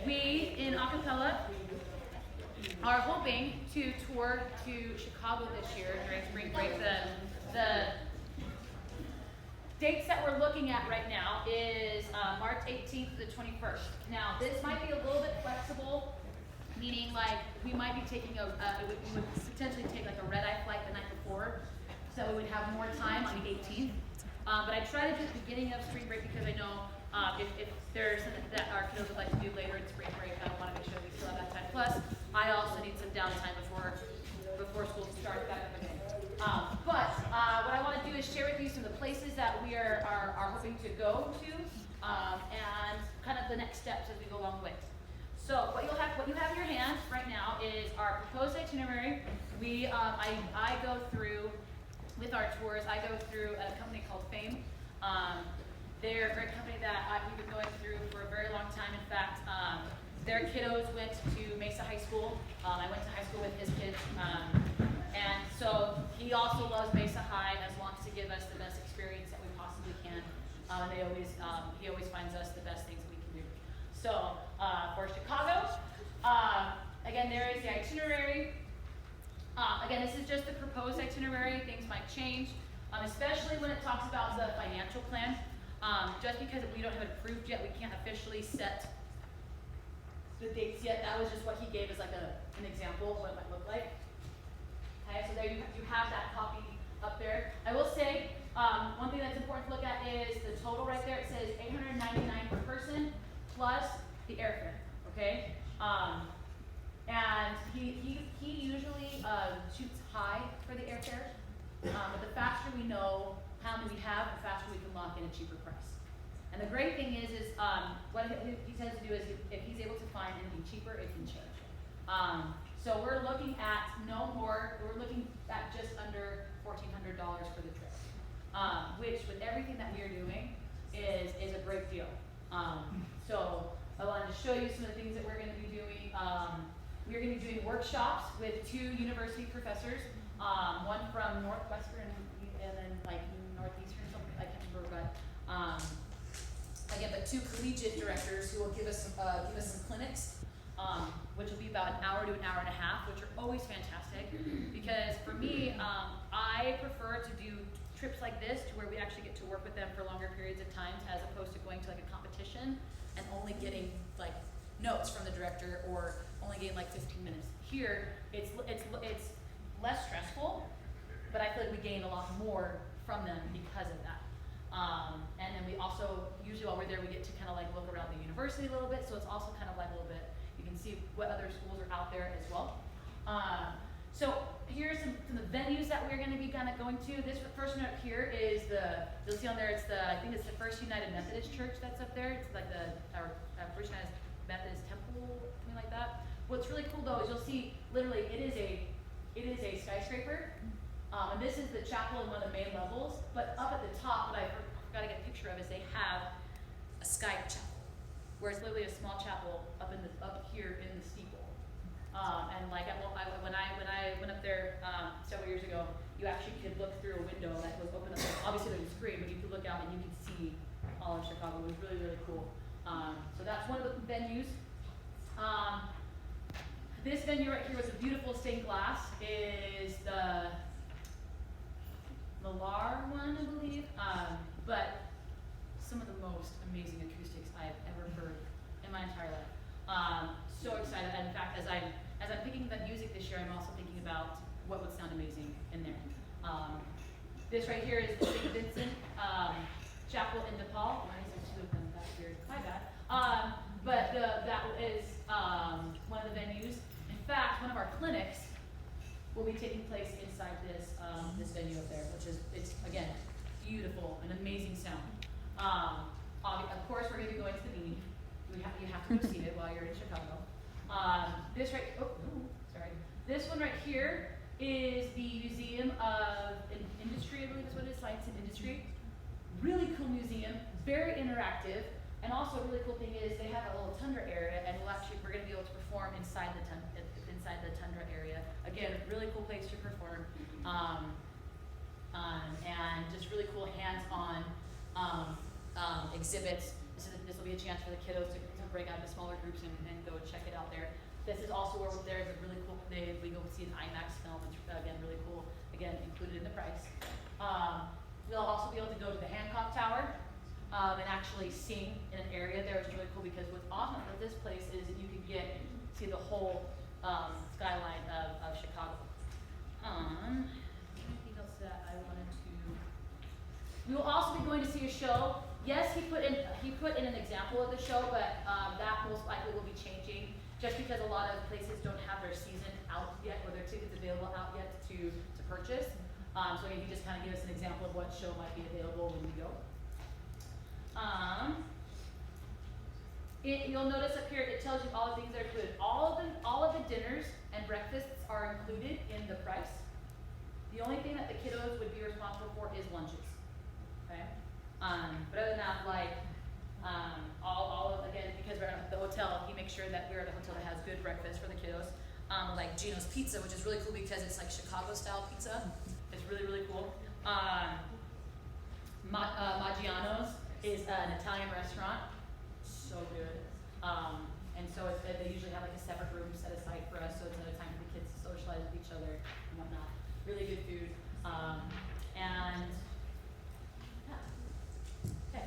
we in Acapella are hoping to tour to Chicago this year during spring break. The dates that we're looking at right now is March 18th to the 21st. Now, this might be a little bit flexible, meaning like we might be taking we would potentially take like a red-eye flight the night before, so we would have more time on the 18th. But I try to do the beginning of spring break because I know if there's something that our kiddos would like to do later in spring break, I want to make sure we still have that time. Plus, I also need some downtime before school starts back up again. But what I want to do is share with you some of the places that we are hoping to go to, and kind of the next steps as we go along the way. So what you have in your hand right now is our proposed itinerary. I go through with our tours. I go through a company called Fame. They're a great company that we've been going through for a very long time. In fact, their kiddos went to Mesa High School. I went to high school with his kids. And so he also loves Mesa High and wants to give us the best experience that we possibly can. He always finds us the best things that we can do. So for Chicago, again, there is the itinerary. Again, this is just the proposed itinerary. Things might change, especially when it talks about the financial plan. Just because we don't have it approved yet, we can't officially set the dates yet. That was just what he gave as like an example of what it might look like. Okay, so there you have that copy up there. I will say, one thing that's important to look at is the total right there. It says $899 per person plus the airfare, okay? And he usually shoots high for the airfare, but the faster we know how many we have, the faster we can lock in a cheaper price. And the great thing is what he tends to do is if he's able to find anything cheaper, it can change. So we're looking at we're looking at just under $1,400 for the trip, which with everything that we are doing is a great deal. So I wanted to show you some of the things that we're going to be doing. We're going to be doing workshops with 2 university professors, one from Northwestern and then like Northeastern or something, I can't remember, but again, but 2 collegiate directors who will give us some clinics, which will be about an hour to an hour and a half, which are always fantastic. Because for me, I prefer to do trips like this to where we actually get to work with them for longer periods of time, as opposed to going to like a competition and only getting like notes from the director or only getting like 15 minutes. Here, it's less stressful, but I feel like we gain a lot more from them because of that. And then we also, usually while we're there, we get to kind of like look around the university a little bit, so it's also kind of like a little bit, you can see what other schools are out there as well. So here's some of the venues that we're going to be kind of going to. This first one up here is you'll see on there, I think it's the First United Methodist Church that's up there. It's like our First United Methodist Temple, something like that. What's really cool though is you'll see, literally, it is a skyscraper. And this is the chapel in one of the main levels, but up at the top, what I forgot to get a picture of is they have a sky chapel, where it's literally a small chapel up here in the steeple. And like when I went up there several years ago, you actually could look through a window that was open up. Obviously there's a screen, but you could look out and you could see all of Chicago. It was really, really cool. So that's one of the venues. This venue right here with the beautiful stained glass is the Millar one, I believe. But some of the most amazing acoustics I've ever heard in my entire life. So excited. And in fact, as I'm picking the music this year, I'm also thinking about what would sound amazing in there. This right here is the St. Vincent Chapel in Nepal. Why is there 2 of them back here? My bad. But that is one of the venues. In fact, one of our clinics will be taking place inside this venue up there, which is, it's again, beautiful, an amazing sound. Of course, we're going to be going to the meeting. You have to be seated while you're in Chicago. This one right here is the Museum of Industry, I believe is what it is, Science and Industry. Really cool museum, very interactive, and also a really cool thing is they have a little tundra area, and we're going to be able to perform inside the tundra area. Again, really cool place to perform, and just really cool hands-on exhibits. This will be a chance for the kiddos to to break out into smaller groups and go check it out there. This is also where there's a really cool, we go see an IMAX film, which again, really cool, again, included in the price. We'll also be able to go to the Hancock Tower and actually sing in an area there, which is really cool because what's awesome about this place is that you can see the whole skyline of Chicago. Anything else that I wanted to? We will also be going to see a show. Yes, he put in an example of the show, but that most likely will be changing just because a lot of places don't have their season out yet or their tickets available out yet to purchase. So he just kind of gave us an example of what show might be available when we go. You'll notice up here it tells you all the things that are included. All of the dinners and breakfasts are included in the price. The only thing that the kiddos would be responsible for is lunches. Okay. But other than that, like again, because we're at the hotel, he makes sure that we're at a hotel that has good breakfast for the kiddos. Like Gino's Pizza, which is really cool because it's like Chicago style pizza. It's really, really cool. Maggiano's is an Italian restaurant. So good. And so they usually have like a separate room set aside for us, so it's another time for the kids to socialize with each other and whatnot. Really good food. And yeah. Okay.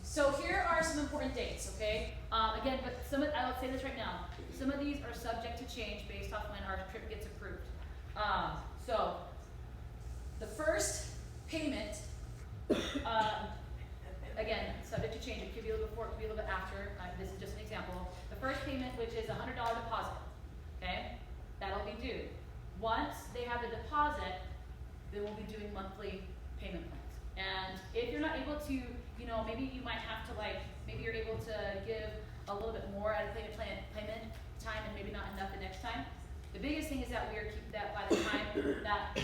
So here are some important dates, okay? Again, but I'll say this right now. Some of these are subject to change based off when our trip gets approved. So the first payment, again, subject to change. It could be a little before, it could be a little bit after. This is just an example. The first payment, which is a $100 deposit, okay? That'll be due. Once they have the deposit, they will be doing monthly payment plans. And if you're not able to, maybe you might have to maybe you're able to give a little bit more at a payment time and maybe not enough the next time. The biggest thing is that that by the time that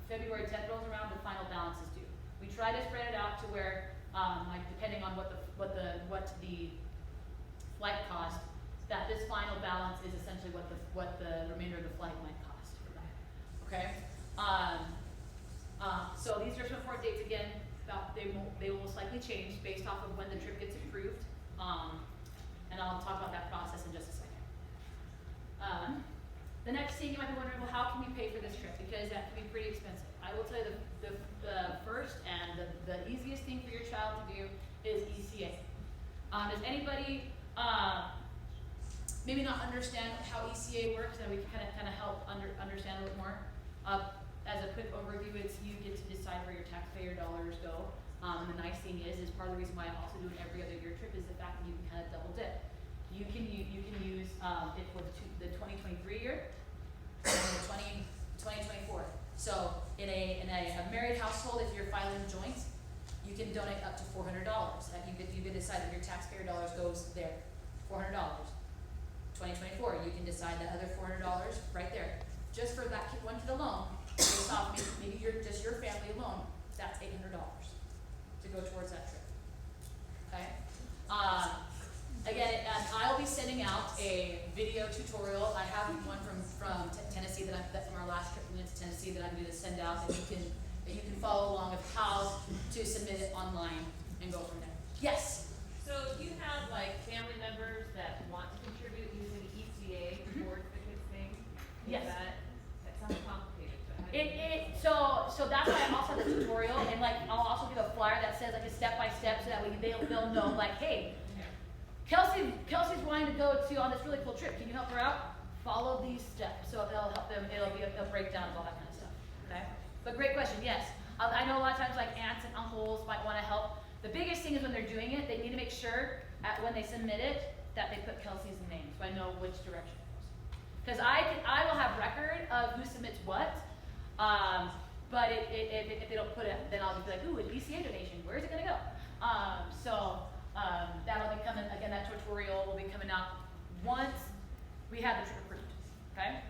February 10th rolls around, the final balance is due. We try to spread it out to where, depending on what the flight cost, that this final balance is essentially what the remainder of the flight might cost for that. Okay. So these are some important dates again. They will most likely change based off of when the trip gets approved. And I'll talk about that process in just a second. The next thing you might be wondering, well, how can we pay for this trip? Because that can be pretty expensive. I will tell you the first and the easiest thing for your child to do is ECA. Does anybody maybe not understand how ECA works, and we can kind of help understand a little more? As a quick overview, it's you get to decide where your taxpayer dollars go. And the nice thing is part of the reason why I also do an every other year trip is the fact that you can kind of double dip. You can use it for the 2023 year and the 2024. So in a married household, if you're filing joint, you can donate up to $400. You can decide that your taxpayer dollars goes there, $400. 2024, you can decide that other $400 right there, just for that one kid alone. Based off maybe just your family alone, that's $800 to go towards that trip. Okay. Again, I'll be sending out a video tutorial. I have one from Tennessee that from our last trip we went to Tennessee that I'm going to send out that you can follow along of how to submit it online and go from there. Yes. So you have family members that want to contribute using the ECA board ticket thing. Yes. That sounds complicated. But so that's why I'm also the tutorial, and I'll also give a flyer that says a step by step so that they'll know hey. Kelsey's wanting to go on this really cool trip. Can you help her out? Follow these steps. So they'll help them. It'll be a breakdown of all that kind of stuff. Okay. But great question. Yes. I know a lot of times aunts and uncles might want to help. The biggest thing is when they're doing it, they need to make sure when they submit it that they put Kelsey's name so I know which direction it goes. Because I will have record of who submits what. But if they don't put it, then I'll be like, ooh, an ECA donation. Where's it gonna go? That'll be coming, again, that tutorial will be coming out once we have the trip approved, okay?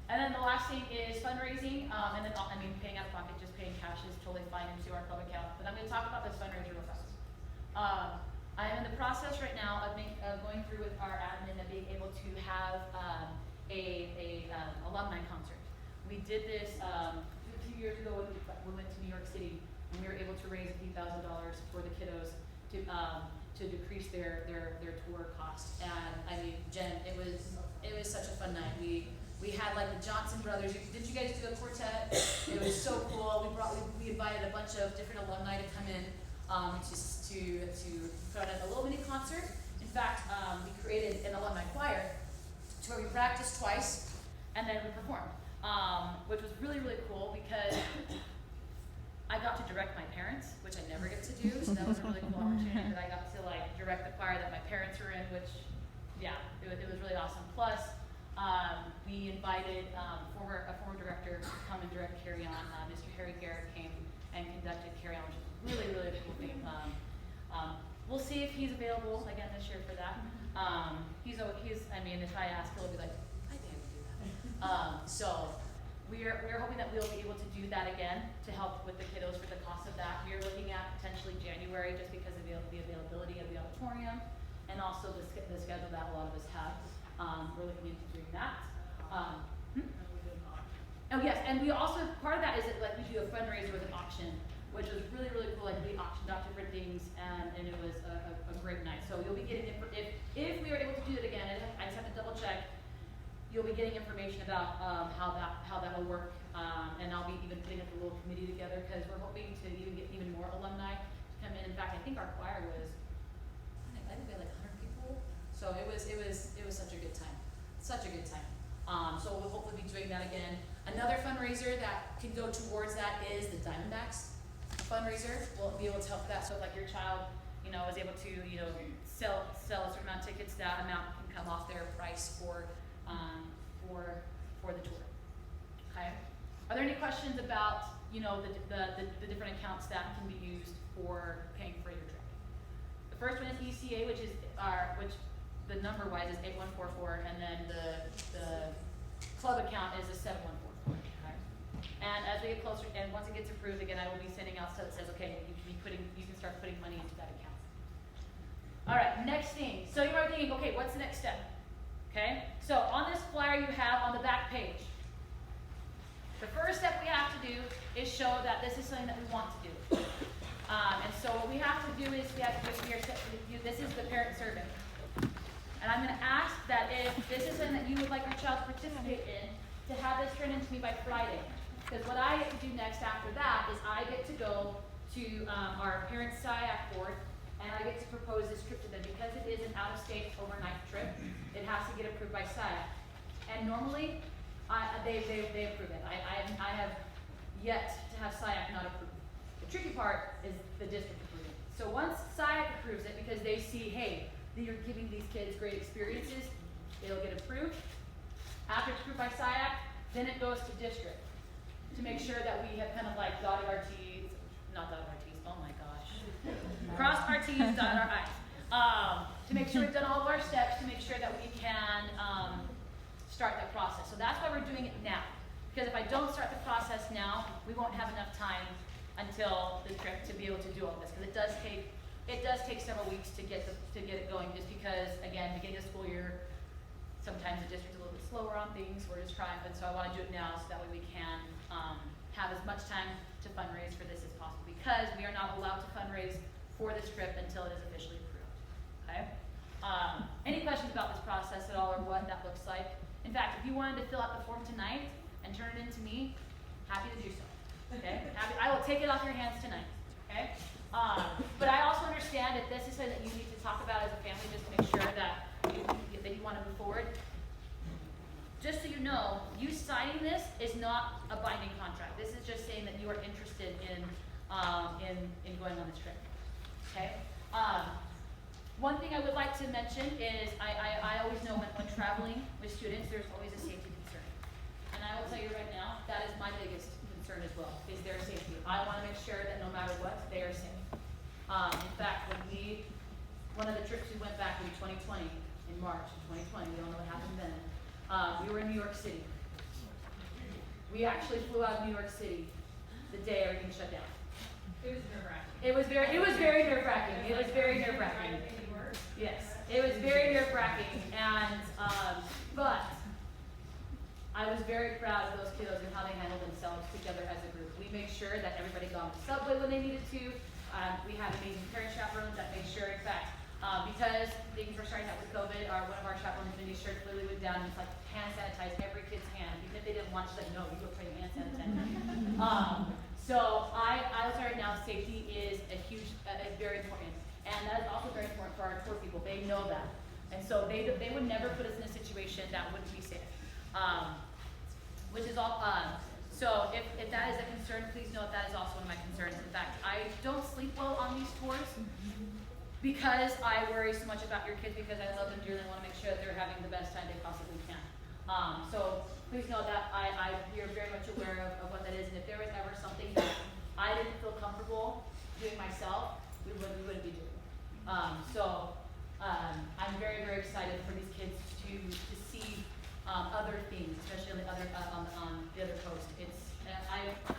And then the last thing is fundraising, and then, paying out of pocket, just paying cash is totally fine into our club account, but I'm gonna talk about this fundraiser real fast. I am in the process right now of going through with our admin and being able to have a alumni concert. We did this a few years ago when we went to New York City, and we were able to raise a few $1,000s for the kiddos decrease their tour cost. And I mean, Jen, it was such a fun night. We had like the Johnson brothers. Did you guys do a quartet? It was so cool. We invited a bunch of different alumni to come in to put on a little mini concert. In fact, we created an alumni choir to where we practiced twice and then we performed, which was really, really cool because I got to direct my parents, which I never get to do, so that was a really cool opportunity that I got to like direct the choir that my parents were in, which, yeah, it was really awesome. Plus, we invited a former director to come and direct Carry On. Mr. Harry Garrett came and conducted Carry On, which is a really, really cool thing. We'll see if he's available again this year for that. I mean, if I ask, he'll be like, I think I can do that. So we're hoping that we'll be able to do that again to help with the kiddos for the cost of that. We're looking at potentially January just because of the availability of the auditorium and also the schedule that a lot of us have. We're looking into doing that. Oh yes, and we also, part of that is that like we do a fundraiser with an auction, which was really, really cool. Like we auctioned off different things and it was a great night. So you'll be getting, if we are able to do it again, I just have to double check, you'll be getting information about how that will work. And I'll be even putting up a little committee together because we're hoping to even get even more alumni to come in. In fact, I think our choir was, I think we had like 100 people. So it was such a good time. Such a good time. So we'll hopefully be doing that again. Another fundraiser that can go towards that is the Diamondbacks fundraiser. We'll be able to help that. So if like your child, is able to, sell a certain amount of tickets, that amount can come off their price for the tour. Okay. Are there any questions about, the different accounts that can be used for paying for your trip? The first one is ECA, which the number wise is 8144, and then the club account is a 7144. Okay? And as we get closer, and once it gets approved, again, I will be sending out stuff that says, okay, you can start putting money into that account. All right, next thing. So you might be thinking, okay, what's the next step? Okay, so on this flyer you have on the back page, the first step we have to do is show that this is something that we want to do. And so what we have to do is this is the parent survey. And I'm going to ask that if this is something that you would like your child to participate in, to have this turned into me by Friday. Because what I get to do next after that is I get to go to our parent SIAC board and I get to propose this trip to them. Because it is an out-of-state overnight trip, it has to get approved by SIAC. And normally, they approve it. I have yet to have SIAC not approve. The tricky part is the district approving. So once SIAC approves it, because they see, hey, you're giving these kids great experiences, it'll get approved. After it's approved by SIAC, then it goes to district to make sure that we have kind of like dotted our T's, not dotted our T's, oh my gosh. Crossed our T's, dotted our I's. To make sure we've done all of our steps to make sure that we can start that process. So that's why we're doing it now. Because if I don't start the process now, we won't have enough time until the trip to be able to do all this. Because it does take several weeks to get it going, just because, again, beginning of school year, sometimes the district's a little bit slower on things. We're just trying, but so I want to do it now so that way we can have as much time to fundraise for this as possible, because we are not allowed to fundraise for this trip until it is officially approved. Okay? Any questions about this process at all, or what that looks like? In fact, if you wanted to fill out the form tonight and turn it in to me, happy to do so. Okay? I will take it off your hands tonight. Okay? But I also understand if this is something that you need to talk about as a family, just to make sure that you want to move forward. Just so you know, you signing this is not a binding contract. This is just saying that you are interested in going on this trip. Okay. One thing I would like to mention is I always know when traveling with students, there's always a safety concern. And I will tell you right now, that is my biggest concern as well, is their safety. I want to make sure that no matter what, they are safe. In fact, one of the trips we went back in 2020, in March of 2020, we don't know what happened then, we were in New York City. We actually flew out of New York City the day everything shut down. It was nerve-wracking. It was very nerve-wracking. It was very nerve-wracking. Yes, it was very nerve-wracking, and but I was very proud of those kiddos and how they handled themselves together as a group. We made sure that everybody got on the subway when they needed to. We had amazing parent chaperones that made sure. In fact, Because things were starting out with COVID, one of our chaperone community shirts literally went down and it's like hand sanitize every kid's hand. Even if they didn't want, she's like, no, you go try hand sanitize. So I was already now safety is a huge, very important. And that is also very important for our tour people. They know that. And so they would never put us in a situation that wouldn't be safe. Which is all, so if that is a concern, please note that is also one of my concerns. In fact, I don't sleep well on these tours because I worry so much about your kids because I love them dearly and want to make sure that they're having the best time they possibly can. So please know that we are very much aware of what that is, and if there was ever something that I didn't feel comfortable doing myself, we wouldn't be doing. I'm very, very excited for these kids to see other things, especially on the other coast.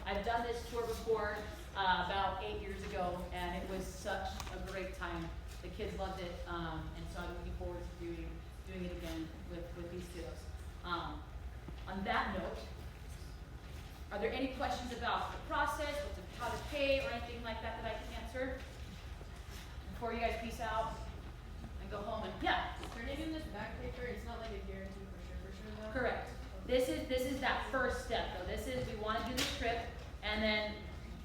I've done this tour before about 8 years ago, and it was such a great time. The kids loved it, and so I'm looking forward to doing it again with these kiddos. On that note, are there any questions about the process, how to pay, or anything like that I can answer before you guys peace out and go home? And yeah. Turning in this back paper, it's not like a guarantee for sure though? Correct. This is that first step though. This is, we want to do this trip, and then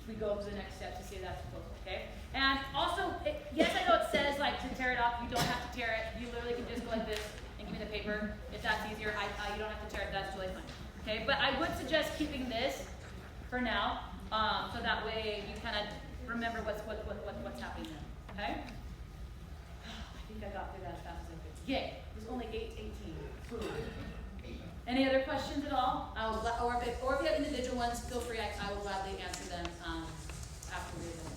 we go to the next step to see if that's proposal, okay? And also, yes, I know it says like to tear it off. You don't have to tear it. You literally can just go like this and give me the paper. If that's easier, you don't have to tear it. That's totally fine, okay? But I would suggest keeping this for now, so that way you kind of remember what's happening then, okay? I think I got through that as fast as I could. Yay! It was only 8:18. Any other questions at all? Or if you have individual ones, feel free. I will gladly answer them after we're done.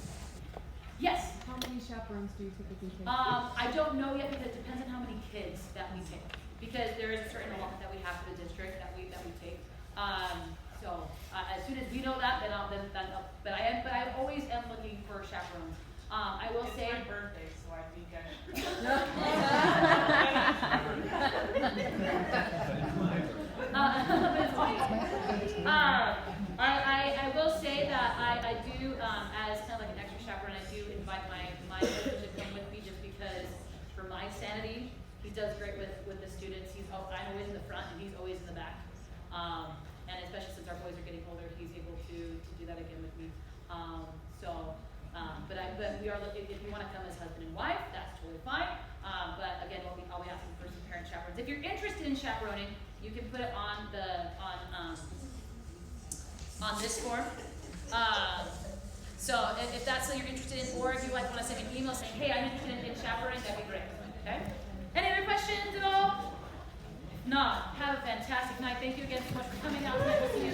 Yes? How many chaperones do you typically take? I don't know yet because it depends on how many kids that we take. Because there is a certain allotment that we have for the district that we take. As soon as we know that, then but I always am looking for chaperones. I will say. It's my birthday, so I think I will say that I do, as kind of like an extra chaperone, I do invite my husband to come with me just because for my sanity, he does great with the students. I'm always in the front and he's always in the back. And especially since our boys are getting older, he's able to do that again with me. But we are looking, if you want to come as husband and wife, that's totally fine. But again, I'll be asking for some parent chaperones. If you're interested in chaperoning, you can put it on this form. So if that's what you're interested in, or if you want to send me an email saying, hey, I'm interested in chaperoning, that'd be great. Okay? Any other questions at all? If not, have a fantastic night. Thank you again so much for coming out.